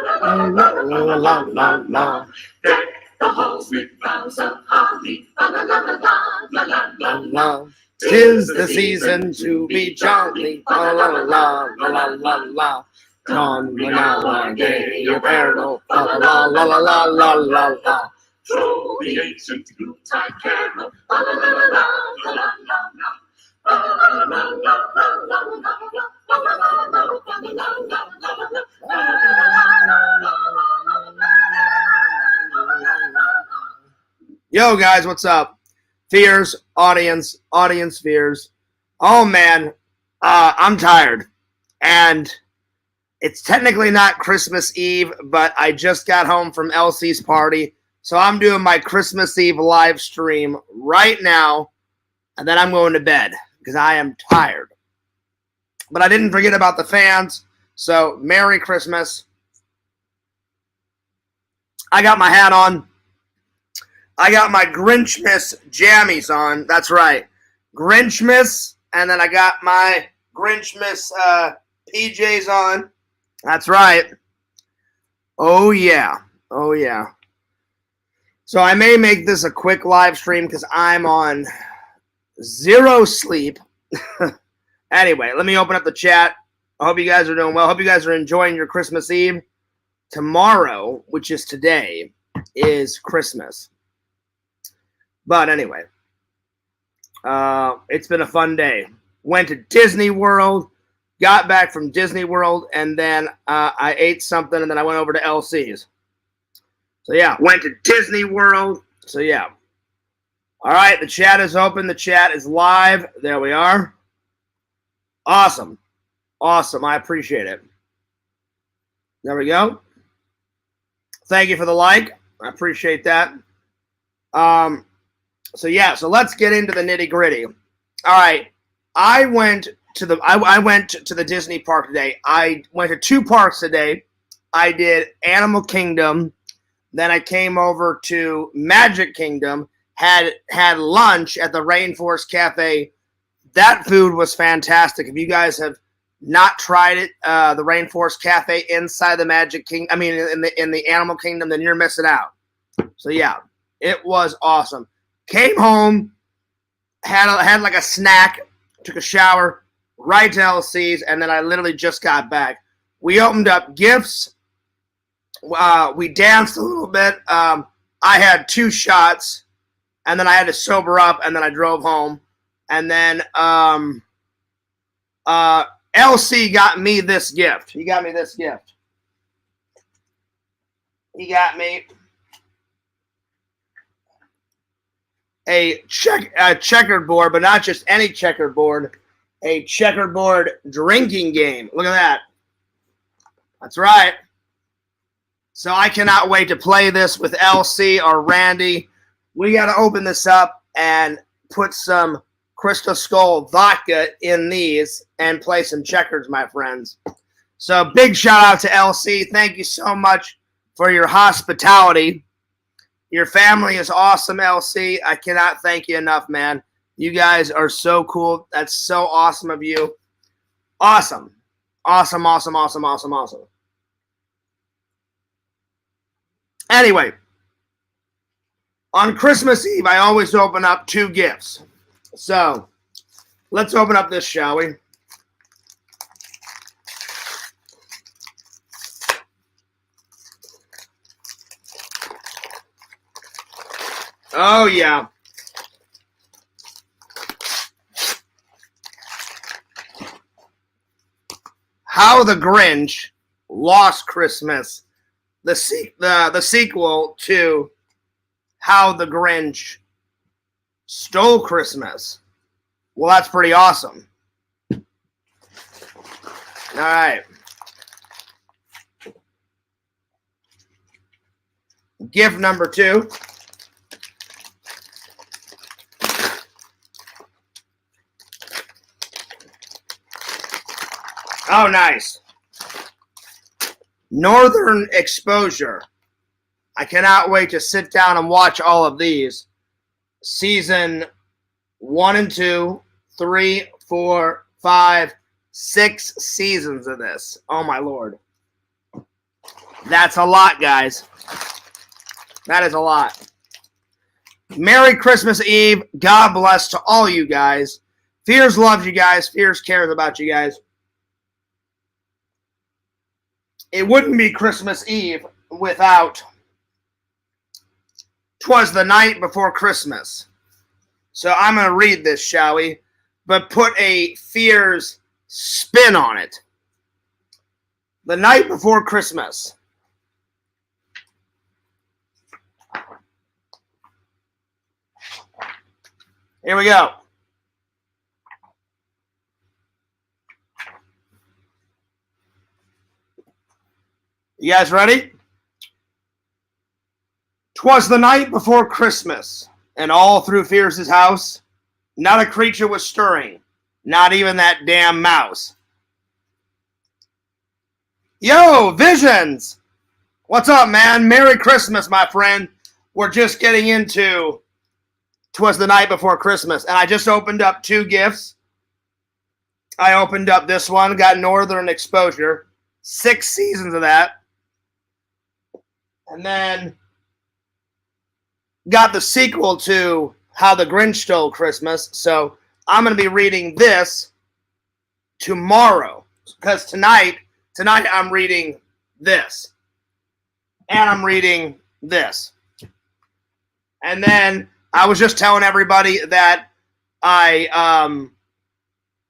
la la la la la. Deck the halls with boughs of holly, la la la la la la la la. 'Tis the season to be jolly, la la la la la la la. Come now our gay apparel, la la la la la la la la. Throw the ancient Yuletide carol, la la la la la la la la. Yo guys, what's up? Fears, audience fears. Oh man, I'm tired. And it's technically not Christmas Eve, but I just got home from Elsie's party. So I'm doing my Christmas Eve live stream right now. And then I'm going to bed because I am tired. But I didn't forget about the fans. So Merry Christmas. I got my hat on. I got my Grinchmas jammies on. That's right. Grinchmas. And then I got my Grinchmas PJs on. That's right. Oh, yeah. Oh, yeah. So I may make this a quick live stream because I'm on zero sleep. Anyway, let me open up the chat. I hope you guys are doing well. I hope you guys are enjoying your Christmas Eve. Tomorrow, which is today, is Christmas. But anyway, it's been a fun day. Went to Disney World, got back from Disney World, and then I ate something, and then I went over to LC's. So yeah, went to Disney World. So yeah. All right, the chat is open. The chat is live. There we are. Awesome. Awesome. I appreciate it. There we go. Thank you for the like. I appreciate that. So yeah, so let's get into the nitty-gritty. All right. I went to the Disney park today. I went to two parks today. I did Animal Kingdom. Then I came over to Magic Kingdom, had lunch at the Rainforest Cafe. That food was fantastic. If you guys have not tried it, the Rainforest Cafe inside the Magic Kingdom, I mean in the Animal Kingdom, then you're missing out. So yeah, it was awesome. Came home, had like a snack, took a shower, right to LC's, and then I literally just got back. We opened up gifts. We danced a little bit. I had 2 shots, and then I had to sober up, and then I drove home. And then LC got me this gift. He got me this gift. He got me a checkerboard, but not just any checkerboard, a checkerboard drinking game. Look at that. That's right. So I cannot wait to play this with LC or Randy. We got to open this up and put some Crystal Skull vodka in these and play some checkers, my friends. So big shout out to LC. Thank you so much for your hospitality. Your family is awesome, LC. I cannot thank you enough, man. You guys are so cool. That's so awesome of you. Awesome. Awesome, awesome, awesome, awesome, awesome. Anyway, on Christmas Eve, I always open up 2 gifts. So, let's open up this, shall we? Oh, yeah. How the Grinch Lost Christmas. The sequel to How the Grinch Stole Christmas. Well, that's pretty awesome. All right. Gift number 2. Oh, nice. Northern Exposure. I cannot wait to sit down and watch all of these. Season 1 and 2, 3, 4, 5, 6 seasons of this. Oh, my Lord. That's a lot, guys. That is a lot. Merry Christmas Eve. God bless to all you guys. Fears loves you guys. Fears cares about you guys. It wouldn't be Christmas Eve without 'Twas the Night Before Christmas. So I'm going to read this, shall we? But put a Fears spin on it. The night before Christmas. Here we go. You guys ready? 'Twas the night before Christmas, and all through Fierce's house, not a creature was stirring, not even that damn mouse. Yo, Visions! What's up, man? Merry Christmas, my friend. We're just getting into 'Twas the Night Before Christmas, and I just opened up 2 gifts. I opened up this one, got Northern Exposure, 6 seasons of that. And then got the sequel to How the Grinch Stole Christmas. So I'm going to be reading this tomorrow. Because tonight I'm reading this. And I'm reading this. And then I was just telling everybody that I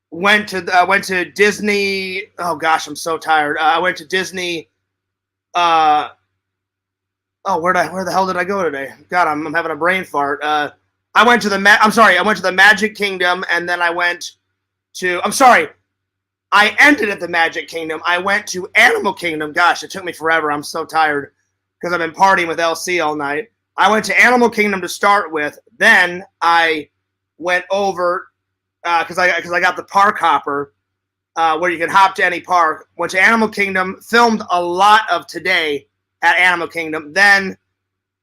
went to Disney. Oh gosh, I'm so tired. I went to Disney. Where the hell did I go today? God, I'm having a brain fart. I went to the Magic Kingdom, and then I went to. I ended at the Magic Kingdom. I went to Animal Kingdom. Gosh, it took me forever. I'm so tired because I've been partying with LC all night. I went to Animal Kingdom to start with. Then I went over because I got the park hopper where you can hop to any park. Went to Animal Kingdom, filmed a lot of today at Animal Kingdom. Then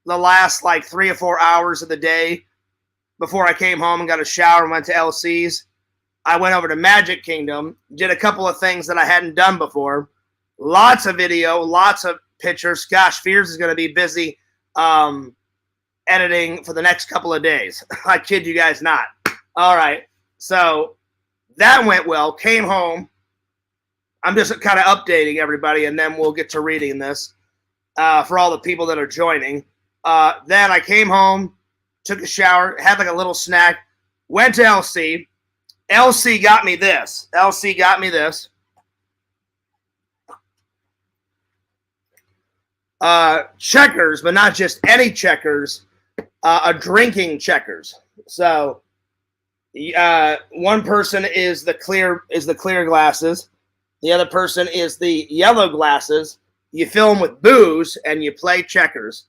the last 3 or 4 hours of the day before I came home and got a shower and went to LC's, I went over to Magic Kingdom, did a couple of things that I hadn't done before. Lots of video, lots of pictures. Gosh, Fears is going to be busy editing for the next couple of days. I kid you guys not. All right. So that went well. Came home. I'm just kind of updating everybody, and then we'll get to reading this for all the people that are joining. Then I came home, took a shower, had a little snack, went to LC. LC got me this. Checkers, but not just any checkers, a drinking checkers. So one person is the clear glasses. The other person is the yellow glasses. You fill them with booze and you play checkers.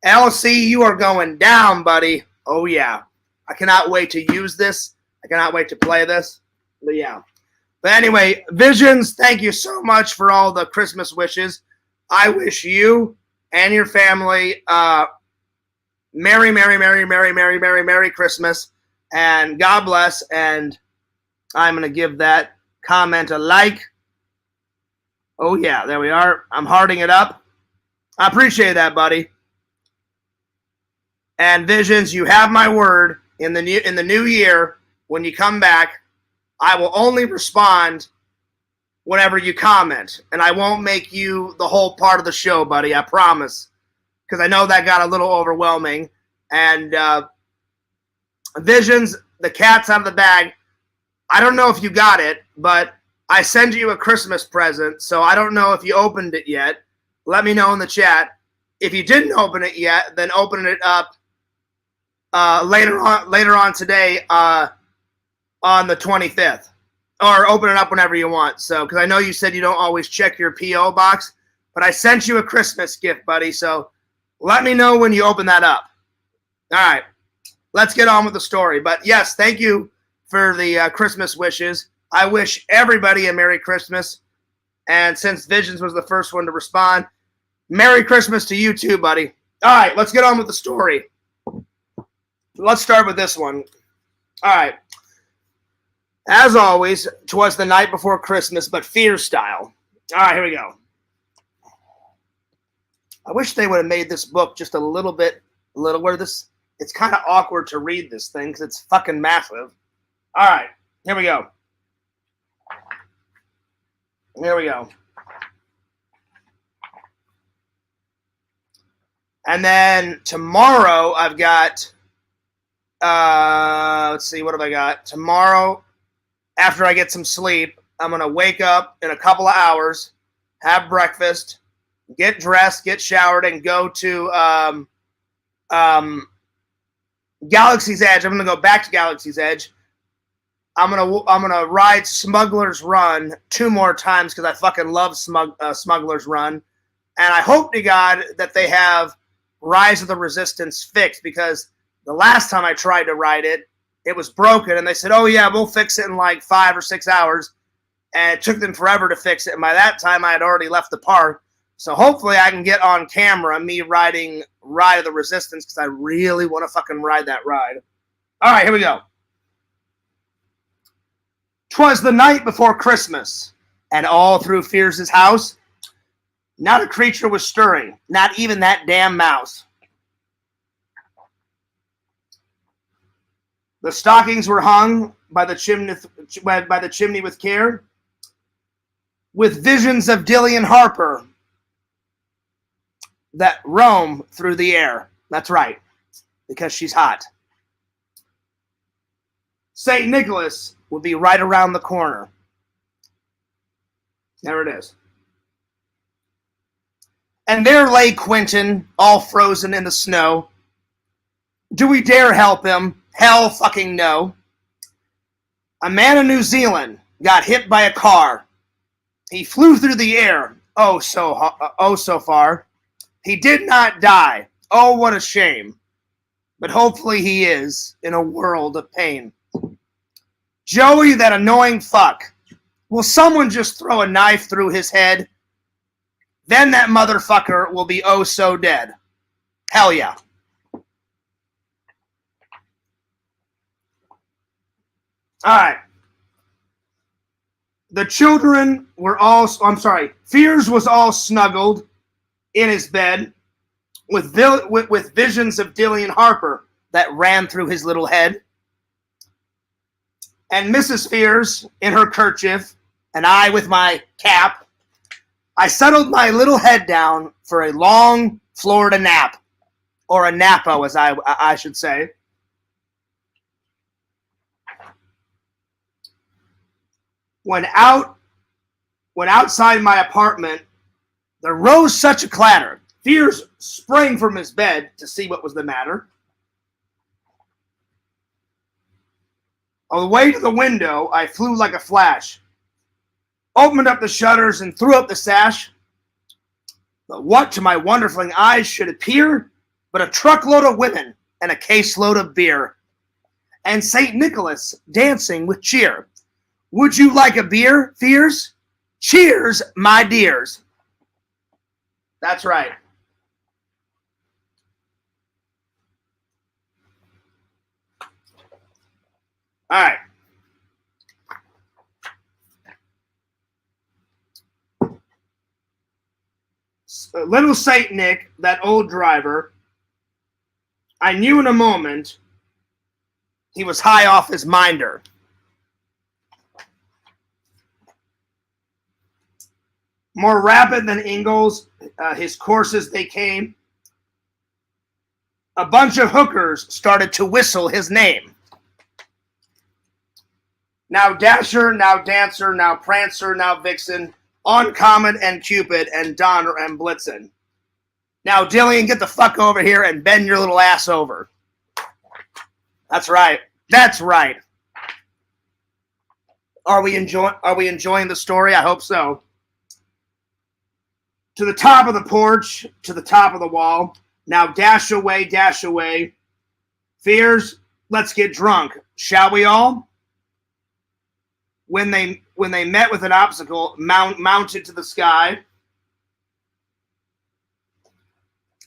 LC, you are going down, buddy. Oh yeah. I cannot wait to use this. I cannot wait to play this. But yeah. But anyway, Visions, thank you so much for all the Christmas wishes. I wish you and your family Merry, Merry, Merry, Merry, Merry, Merry, Merry Christmas. And God bless. And I'm going to give that comment a like. Oh, yeah, there we are. I'm hearting it up. I appreciate that, buddy. And Visions, you have my word. In the new year, when you come back, I will only respond whenever you comment, and I won't make you the whole part of the show, buddy. I promise, because I know that got a little overwhelming. And Visions, the cat's out of the bag. I don't know if you got it, but I sent you a Christmas present, so I don't know if you opened it yet. Let me know in the chat. If you didn't open it yet, then open it up later on today on the 25th. Or open it up whenever you want. So, because I know you said you don't always check your P.O. box, but I sent you a Christmas gift, buddy. So let me know when you open that up. All right. Let's get on with the story. But yes, thank you for the Christmas wishes. I wish everybody a Merry Christmas. And since Visions was the first one to respond, Merry Christmas to you too, buddy. All right, let's get on with the story. Let's start with this one. All right. As always, 'twas the night before Christmas, but Fear style. All right, here we go. I wish they would have made this book just a little where this, it's kind of awkward to read this thing because it's fucking massive. All right, here we go. Here we go. And then tomorrow I've got, let's see, what have I got? Tomorrow, after I get some sleep, I'm going to wake up in a couple of hours, have breakfast, get dressed, get showered, and go to Galaxy's Edge. I'm going to go back to Galaxy's Edge. I'm gonna ride Smuggler's Run 2 more times because I fucking love Smuggler's Run, and I hope to God that they have Rise of the Resistance fixed, because the last time I tried to ride it, it was broken, and they said, "Oh yeah, we'll fix it in like 5 or 6 hours," and it took them forever to fix it. And by that time, I had already left the park. So hopefully, I can get on camera me riding Ride of the Resistance because I really want to fucking ride that ride. All right, here we go. 'Twas the night before Christmas, and all through Fears's house, not a creature was stirring, not even that damn mouse. The stockings were hung by the chimney with care, with visions of Dillian Harper that roam through the air. That's right, because she's hot. St. Nicholas will be right around the corner. There it is. And there lay Quentin, all frozen in the snow. Do we dare help him? Hell fucking no. A man in New Zealand got hit by a car. He flew through the air, oh so far. He did not die. Oh, what a shame. But hopefully he is in a world of pain. Joey, that annoying fuck. Will someone just throw a knife through his head? Then that motherfucker will be oh so dead. Hell yeah. All right. The children were all, Fears was all snuggled in his bed with visions of Dillian Harper that ran through his little head. And Mrs. Fears in her kerchief, and I with my cap, I settled my little head down for a long Florida nap, or a napo, as I should say. When outside my apartment, there rose such a clatter. Fears sprang from his bed to see what was the matter. On the way to the window, I flew like a flash, opened up the shutters and threw up the sash. But what to my wondering eyes should appear but a truckload of women and a caseload of beer, and St. Nicholas dancing with cheer. Would you like a beer, Fears? Cheers, my dears. That's right. All right. Little Saint Nick, that old driver, I knew in a moment he was high off his minder. More rapid than Ingalls, his courses they came. A bunch of hookers started to whistle his name. Now Dasher, now Dancer, now Prancer, now Vixen, on Comet and Cupid and Donner and Blitzen. Now Dillian, get the fuck over here and bend your little ass over. That's right. That's right. Are we enjoying the story? I hope so. To the top of the porch, to the top of the wall. Now dash away. Fears, let's get drunk, shall we all? When they met with an obstacle, mounted to the sky.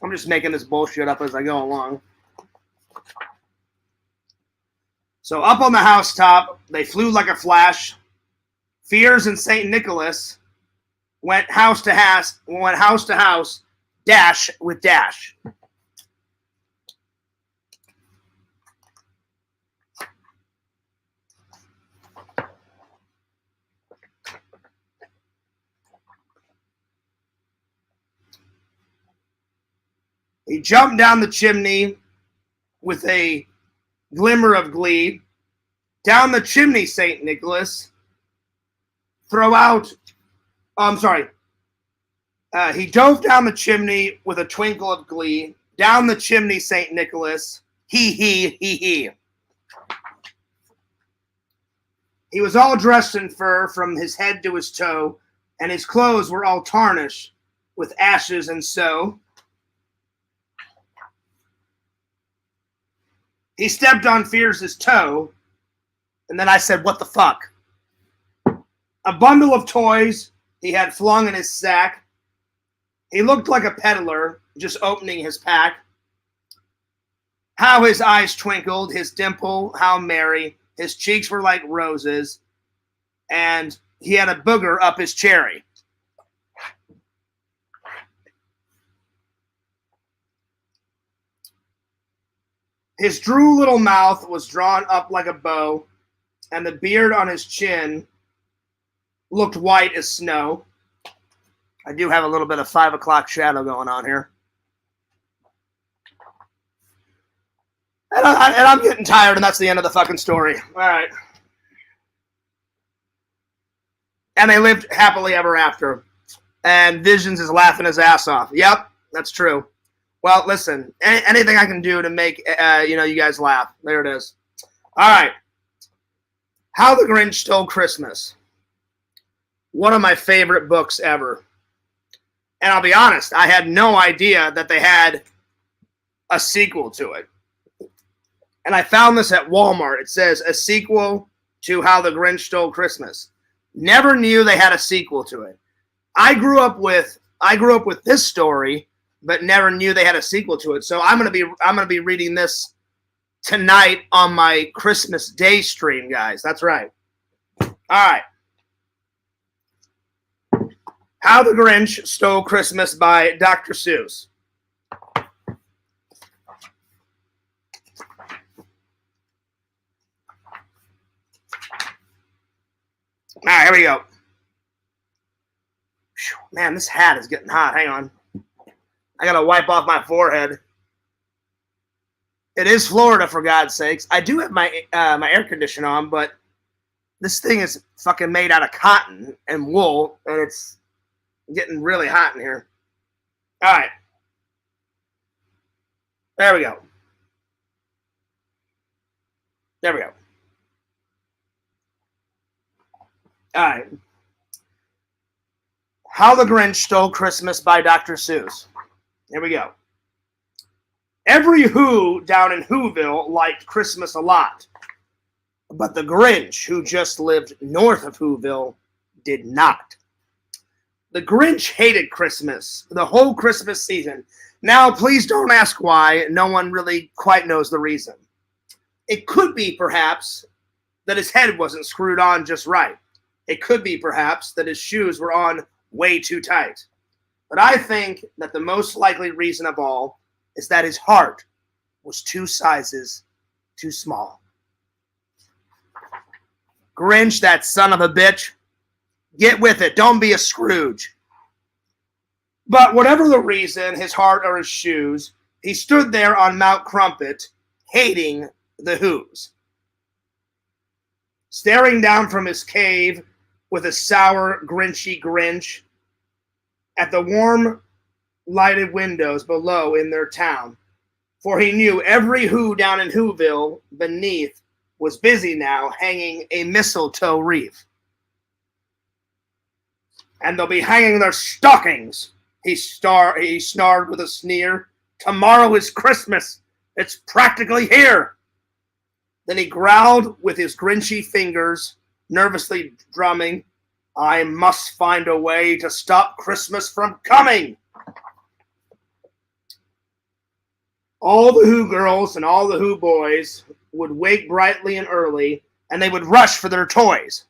I'm just making this bullshit up as I go along. So up on the housetop, they flew like a flash. Fears and St. Nicholas went house to house, dash with dash. He jumped down the chimney with a glimmer of glee. Down the chimney, St. Nicholas. Throw out. Oh, I'm sorry. He dove down the chimney with a twinkle of glee. Down the chimney, St. Nicholas. He. He was all dressed in fur from his head to his toe, and his clothes were all tarnished with ashes and so. He stepped on Fierce's toe, and then I said, what the fuck? A bundle of toys he had flung in his sack. He looked like a peddler, just opening his pack. How his eyes twinkled, his dimple, how merry. His cheeks were like roses, and he had a booger up his cherry. His droll little mouth was drawn up like a bow, and the beard on his chin looked white as snow. I do have a little bit of 5 o'clock shadow going on here. And I'm getting tired, and that's the end of the fucking story. All right. And they lived happily ever after. And Visions is laughing his ass off. Yep, that's true. Well, listen, anything I can do to make you guys laugh. There it is. All right. How the Grinch Stole Christmas. One of my favorite books ever. And I'll be honest, I had no idea that they had a sequel to it. And I found this at Walmart. It says a sequel to How the Grinch Stole Christmas. Never knew they had a sequel to it. I grew up with this story, but never knew they had a sequel to it. So I'm gonna be reading this tonight on my Christmas Day stream, guys. That's right. All right. How the Grinch Stole Christmas by Dr. Seuss. All right, here we go. Man, this hat is getting hot. Hang on. I got to wipe off my forehead. It is Florida, for God's sakes. I do have my my air conditioner on, but this thing is fucking made out of cotton and wool, and it's getting really hot in here. All right. There we go. There we go. All right. How the Grinch Stole Christmas by Dr. Seuss. Here we go. Every Who down in Whoville liked Christmas a lot. But the Grinch, who just lived north of Whoville, did not. The Grinch hated Christmas, the whole Christmas season. Now, please don't ask why. No one really quite knows the reason. It could be, perhaps, that his head wasn't screwed on just right. It could be, perhaps, that his shoes were on way too tight. But I think that the most likely reason of all is that his heart was 2 sizes too small. Grinch, that son of a bitch, get with it. Don't be a Scrooge. But whatever the reason, his heart or his shoes, he stood there on Mount Crumpet, hating the Whos. Staring down from his cave with a sour, grinchy Grinch at the warm, lighted windows below in their town. For he knew every Who down in Whoville beneath was busy now hanging a mistletoe wreath. And they'll be hanging their stockings, he snarled with a sneer. Tomorrow is Christmas. It's practically here. Then he growled with his grinchy fingers, nervously drumming, I must find a way to stop Christmas from coming. All the Who girls and all the Who boys would wake brightly and early, and they would rush for their toys.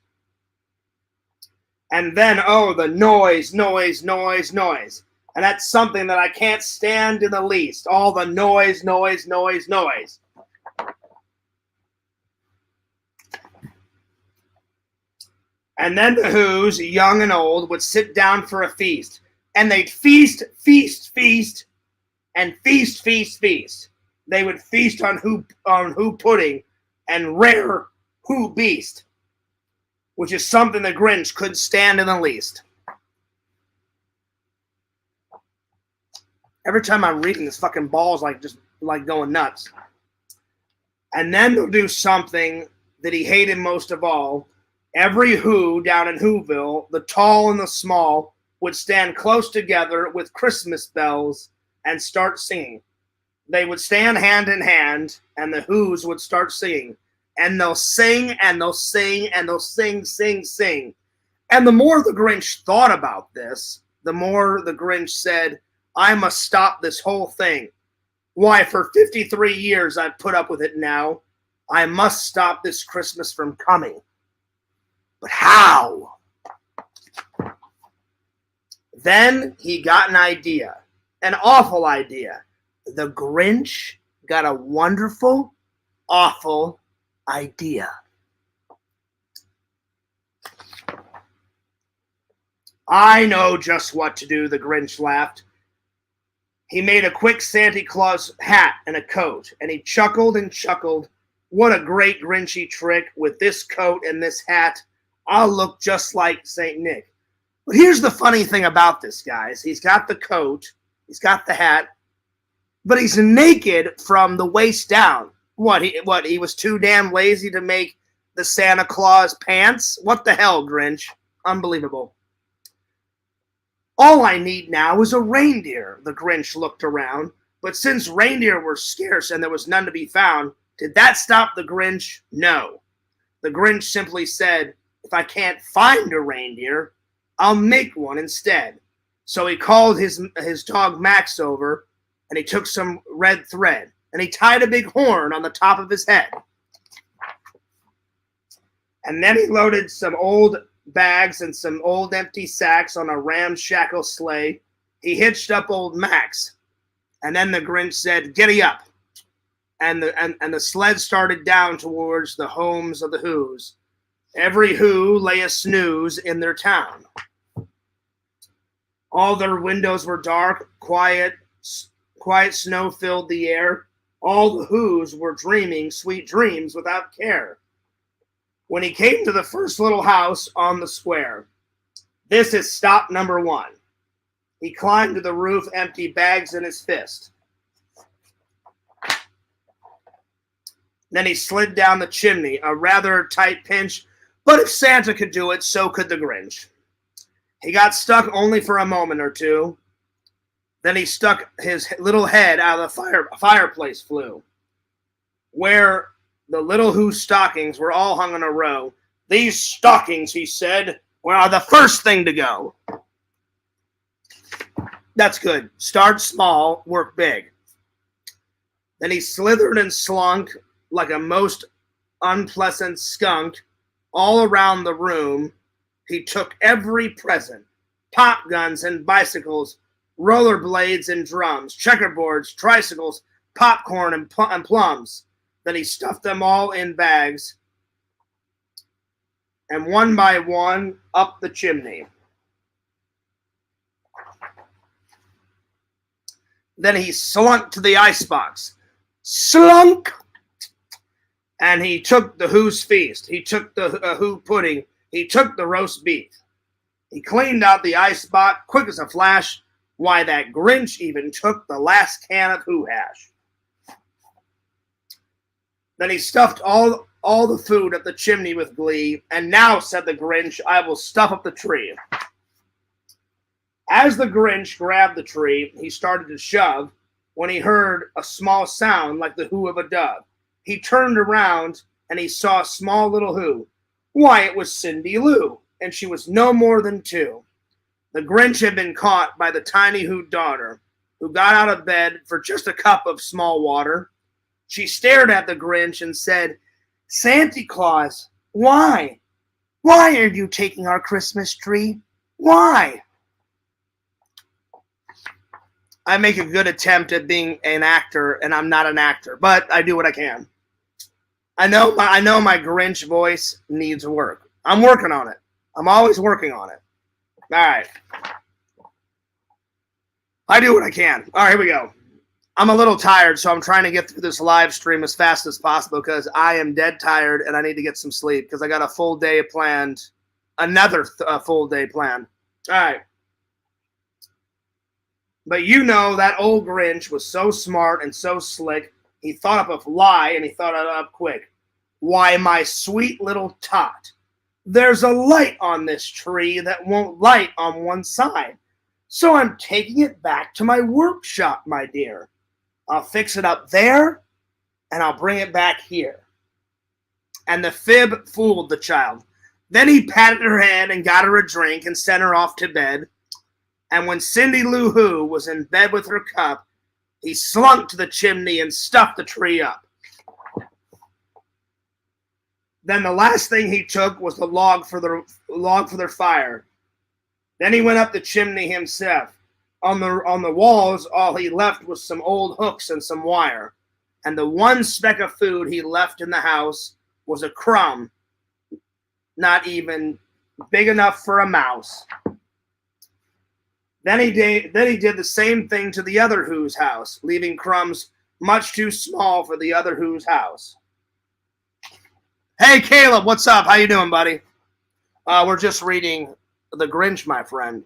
And then, oh, the noise, noise, noise, noise. And that's something that I can't stand in the least. All the noise, noise, noise, noise. And then the Who's, young and old, would sit down for a feast. And they'd feast, feast, feast, and feast, feast, feast. They would feast on Who pudding and rare Who beast, which is something the Grinch couldn't stand in the least. Every time I'm reading this, fucking ball's just going nuts. And then they'll do something that he hated most of all. Every Who down in Whoville, the tall and the small, would stand close together with Christmas bells and start singing. They would stand hand in hand, and the Who's would start singing. And they'll sing, and they'll sing, and they'll sing, sing, sing. And the more the Grinch thought about this, the more the Grinch said, I must stop this whole thing. Why, for 53 years I've put up with it now. I must stop this Christmas from coming. But how? Then he got an idea, an awful idea. The Grinch got a wonderful, awful idea. I know just what to do, the Grinch laughed. He made a quick Santa Claus hat and a coat, and he chuckled and chuckled. What a great Grinchy trick. With this coat and this hat, I'll look just like St. Nick. But here's the funny thing about this, guys. He's got the coat, he's got the hat, but he's naked from the waist down. He was too damn lazy to make the Santa Claus pants? What the hell, Grinch? Unbelievable. All I need now is a reindeer, the Grinch looked around. But since reindeer were scarce and there was none to be found, did that stop the Grinch? No. The Grinch simply said, if I can't find a reindeer, I'll make one instead. So he called his dog Max over, and he took some red thread, and he tied a big horn on the top of his head. And then he loaded some old bags and some old empty sacks on a ramshackle sleigh. He hitched up old Max, and then the Grinch said, "Giddy up!" And the sled started down towards the homes of the Who's. Every Who lay a snooze in their town. All their windows were dark, quiet snow filled the air. All the Who's were dreaming sweet dreams without care. When he came to the first little house on the square, this is stop number one. He climbed to the roof, empty bags in his fist. Then he slid down the chimney, a rather tight pinch, but if Santa could do it, so could the Grinch. He got stuck only for a moment or two. Then he stuck his little head out of the fireplace flue, where the little Who stockings were all hung in a row. These stockings, he said, are the first thing to go. That's good. Start small, work big. Then he slithered and slunk like a most unpleasant skunk all around the room. He took every present, pop guns and bicycles, rollerblades and drums, checkerboards, tricycles, popcorn and plums. Then he stuffed them all in bags, and one by one up the chimney. Then he slunk to the icebox. Slunk! And he took the Who's feast. He took the Who pudding. He took the roast beef. He cleaned out the icebox quick as a flash. Why, that Grinch even took the last can of Who hash. Then he stuffed all the food up the chimney with glee. And now, said the Grinch, I will stuff up the tree. As the Grinch grabbed the tree, he started to shove when he heard a small sound like the Who of a dove. He turned around and he saw a small little Who. Why, it was Cindy Lou, and she was no more than 2. The Grinch had been caught by the tiny Who daughter, who got out of bed for just a cup of small water. She stared at the Grinch and said, Santa Claus, why? Why are you taking our Christmas tree? Why? I make a good attempt at being an actor, and I'm not an actor, but I do what I can. I know my Grinch voice needs work. I'm working on it. I'm always working on it. All right. I do what I can. All right, here we go. I'm a little tired, so I'm trying to get through this live stream as fast as possible because I am dead tired and I need to get some sleep because I got a full day planned, another full day planned. All right. But you know that old Grinch was so smart and so slick, he thought up a lie and he thought it up quick. Why, my sweet little tot, there's a light on this tree that won't light on one side. So I'm taking it back to my workshop, my dear. I'll fix it up there, and I'll bring it back here. And the fib fooled the child. Then he patted her head and got her a drink and sent her off to bed. And when Cindy Lou Who was in bed with her cup, he slunk to the chimney and stuffed the tree up. Then the last thing he took was the log for their fire. Then he went up the chimney himself. On the walls, all he left was some old hooks and some wire. And the one speck of food he left in the house was a crumb, not even big enough for a mouse. Then he did the same thing to the other Who's house, leaving crumbs much too small for the other Who's house. Hey, Caleb, what's up? How you doing, buddy? We're just reading The Grinch, my friend.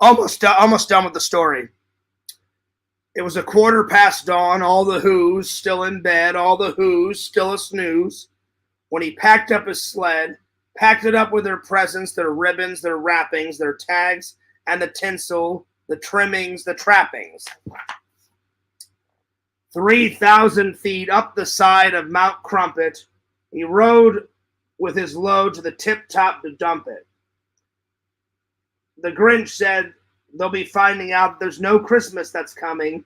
Almost done with the story. It was 1:15 dawn, all the Who's still in bed, all the Who's still a snooze, when he packed up his sled, packed it up with their presents, their ribbons, their wrappings, their tags, and the tinsel, the trimmings, the trappings. 3,000 feet up the side of Mount Crumpet, he rode with his load to the tip-top to dump it. The Grinch said they'll be finding out there's no Christmas that's coming.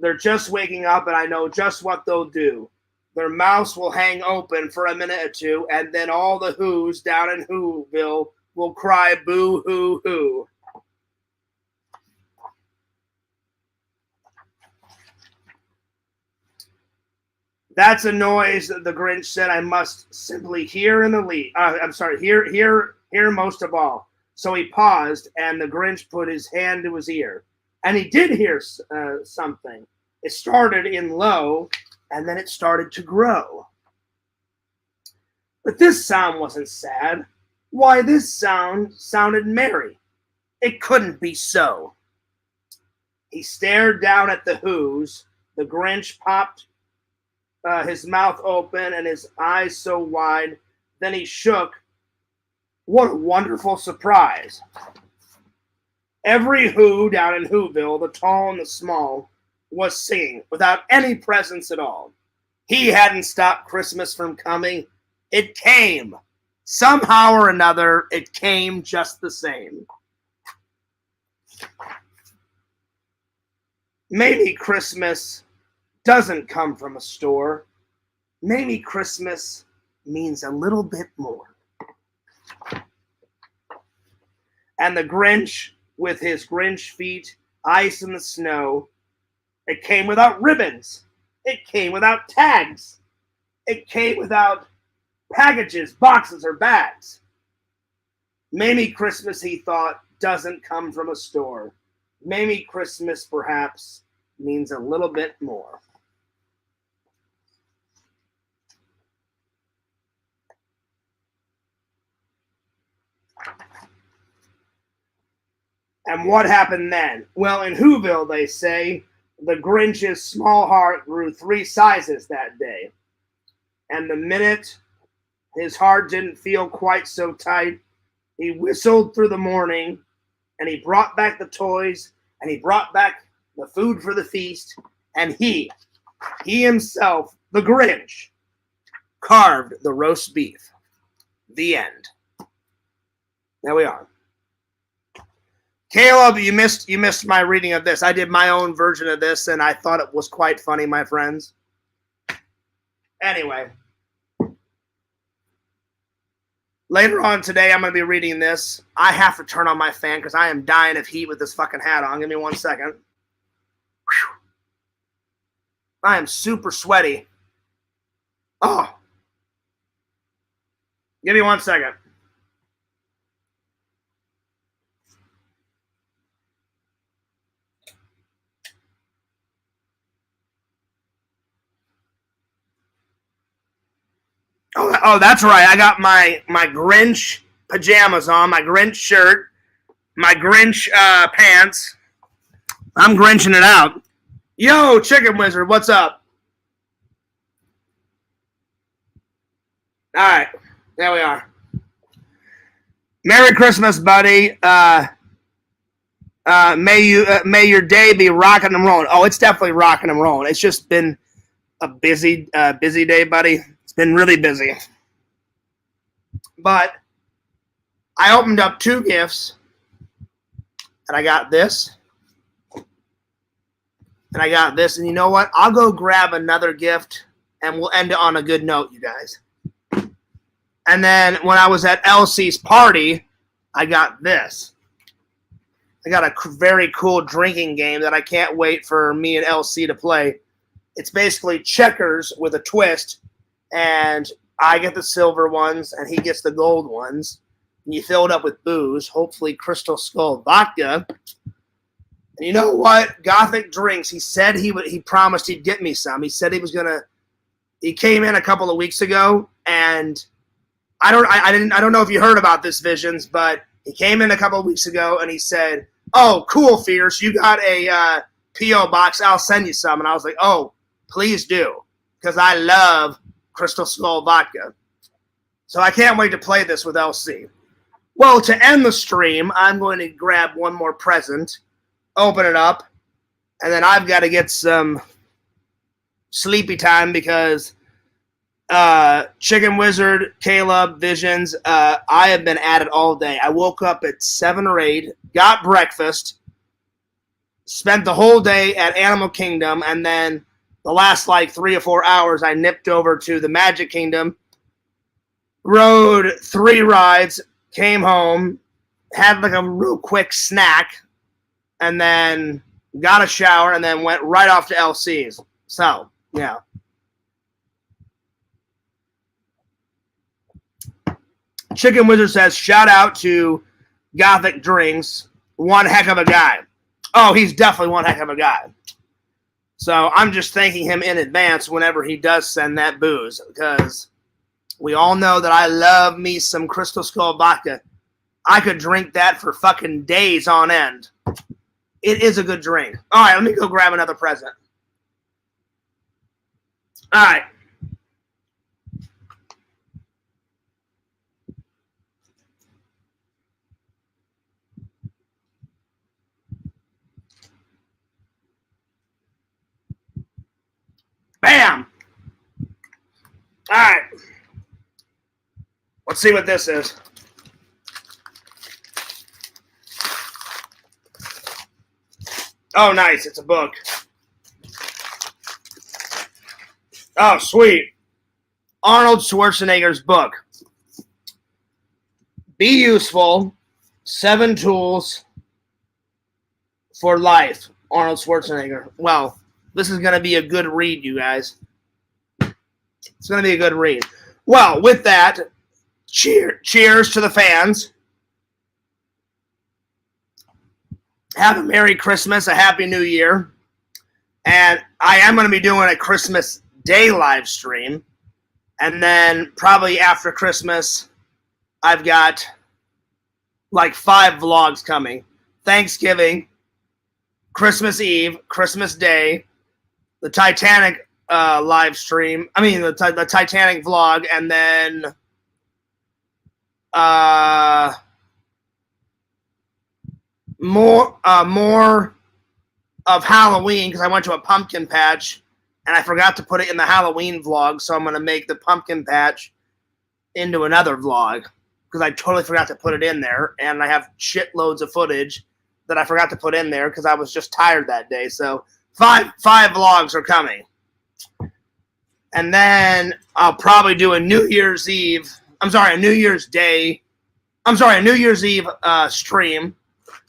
They're just waking up, and I know just what they'll do. Their mouths will hang open for a minute or two, and then all the Who's down in Whoville will cry boo-hoo-hoo. That's a noise that the Grinch said I must simply hear in the lead. Hear most of all. So he paused, and the Grinch put his hand to his ear. And he did hear something. It started in low, and then it started to grow. But this sound wasn't sad. Why, this sound sounded merry. It couldn't be so. He stared down at the Who's. The Grinch popped his mouth open and his eyes so wide. Then he shook. What a wonderful surprise. Every Who down in Whoville, the tall and the small, was singing without any presents at all. He hadn't stopped Christmas from coming. It came. Somehow or another, it came just the same. Maybe Christmas doesn't come from a store. Maybe Christmas means a little bit more. And the Grinch, with his Grinch feet, ice in the snow, it came without ribbons. It came without tags. It came without packages, boxes, or bags. Maybe Christmas, he thought, doesn't come from a store. Maybe Christmas, perhaps, means a little bit more. And what happened then? Well, in Whoville, they say, the Grinch's small heart grew 3 sizes that day. And the minute his heart didn't feel quite so tight, he whistled through the morning, and he brought back the toys, and he brought back the food for the feast, and he himself, the Grinch, carved the roast beef. The end. There we are. Caleb, you missed my reading of this. I did my own version of this, and I thought it was quite funny, my friends. Anyway. Later on today, I'm going to be reading this. I have to turn on my fan because I am dying of heat with this fucking hat on. Give me 1 second. Whew. I am super sweaty. Oh. Give me 1 second. Oh, that's right. I got my Grinch pajamas on, my Grinch shirt, my Grinch pants. I'm Grinching it out. Yo, Chicken Wizard, what's up? All right, there we are. Merry Christmas, buddy. May your day be rocking and rolling. Oh, it's definitely rocking and rolling. It's just been a busy day, buddy. It's been really busy. But I opened up 2 gifts, and I got this, and I got this, and you know what? I'll go grab another gift, and we'll end it on a good note, you guys. And then when I was at Elsie's party, I got this. I got a very cool drinking game that I can't wait for me and Elsie to play. It's basically checkers with a twist, and I get the silver ones, and he gets the gold ones. And you fill it up with booze, hopefully Crystal Skull vodka. And you know what? Gothic Drinks, he said he promised he'd get me some. He said he was going to – he came in a couple of weeks ago, and I don't know if you heard about this, Visions, but he came in a couple of weeks ago, and he said, oh, cool, Fierce, you got a P.O. box, I'll send you some. And I was like, oh, please do, because I love Crystal Skull vodka. So I can't wait to play this with LC. Well, to end the stream, I'm going to grab one more present, open it up, and then I've got to get some sleepy time because Chicken Wizard, Caleb, Visions, I have been at it all day. I woke up at 7 or 8, got breakfast, spent the whole day at Animal Kingdom, and then the last 3 or 4 hours, I nipped over to the Magic Kingdom, rode 3 rides, came home, had a real quick snack, and then got a shower, and then went right off to LC's. So, yeah. Chicken Wizard says, shout out to Gothic Drinks, one heck of a guy. Oh, he's definitely one heck of a guy. So I'm just thanking him in advance whenever he does send that booze, because we all know that I love me some Crystal Skull vodka. I could drink that for fucking days on end. It is a good drink. All right, let me go grab another present. All right. Bam! All right. Let's see what this is. Oh, nice. It's a book. Oh, sweet. Arnold Schwarzenegger's book. Be Useful, 7 Tools for Life. Arnold Schwarzenegger. Well, this is going to be a good read, you guys. It's going to be a good read. Well, with that, cheers to the fans. Have a Merry Christmas, a Happy New Year. And I am going to be doing a Christmas Day live stream. And then probably after Christmas, I've got 5 vlogs coming. Thanksgiving, Christmas Eve, Christmas Day, the Titanic live stream. I mean, the Titanic vlog, and then more of Halloween, because I went to a pumpkin patch and I forgot to put it in the Halloween vlog, so I'm going to make the pumpkin patch into another vlog because I totally forgot to put it in there, and I have shitloads of footage that I forgot to put in there because I was just tired that day. So five vlogs are coming. And then I'll probably do a New Year's Eve. I'm sorry, a New Year's Day. I'm sorry, a New Year's Eve stream.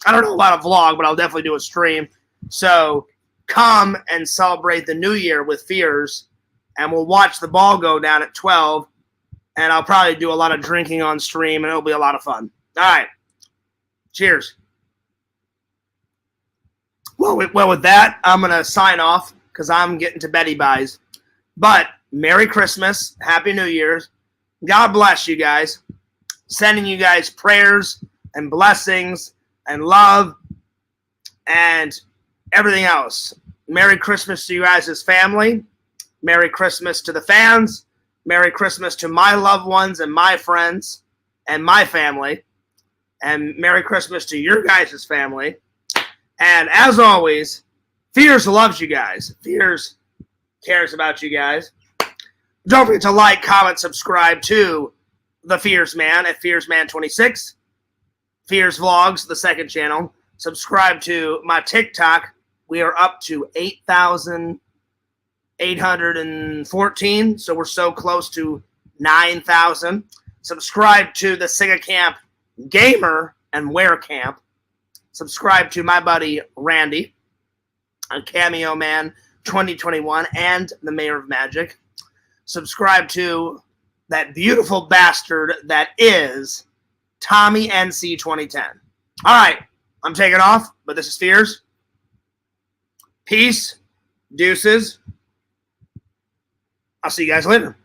I don't know about a vlog, but I'll definitely do a stream. So come and celebrate the new year with Fears, and we'll watch the ball go down at 12, and I'll probably do a lot of drinking on stream, and it'll be a lot of fun. All right. Cheers. Well, with that, I'm going to sign off because I'm getting to beddy buys. But Merry Christmas. Happy New Year's. God bless you guys. Sending you guys prayers and blessings and love and everything else. Merry Christmas to you guys as family. Merry Christmas to the fans. Merry Christmas to my loved ones and my friends and my family. And Merry Christmas to your guys' family. And as always, Fears loves you guys. Fears cares about you guys. Don't forget to like, comment, subscribe to The Fears Man at FearsMan26. Fears Vlogs, the second channel. Subscribe to my TikTok. We are up to 8,814, so we're so close to 9,000. Subscribe to the Sega Camp Gamer and Wear Camp. Subscribe to my buddy Randy on Cameo Man 2021 and the Mayor of Magic. Subscribe to that beautiful bastard that is Tommy NC 2010. All right, I'm taking off, but this is Fears. Peace, deuces. I'll see you guys later.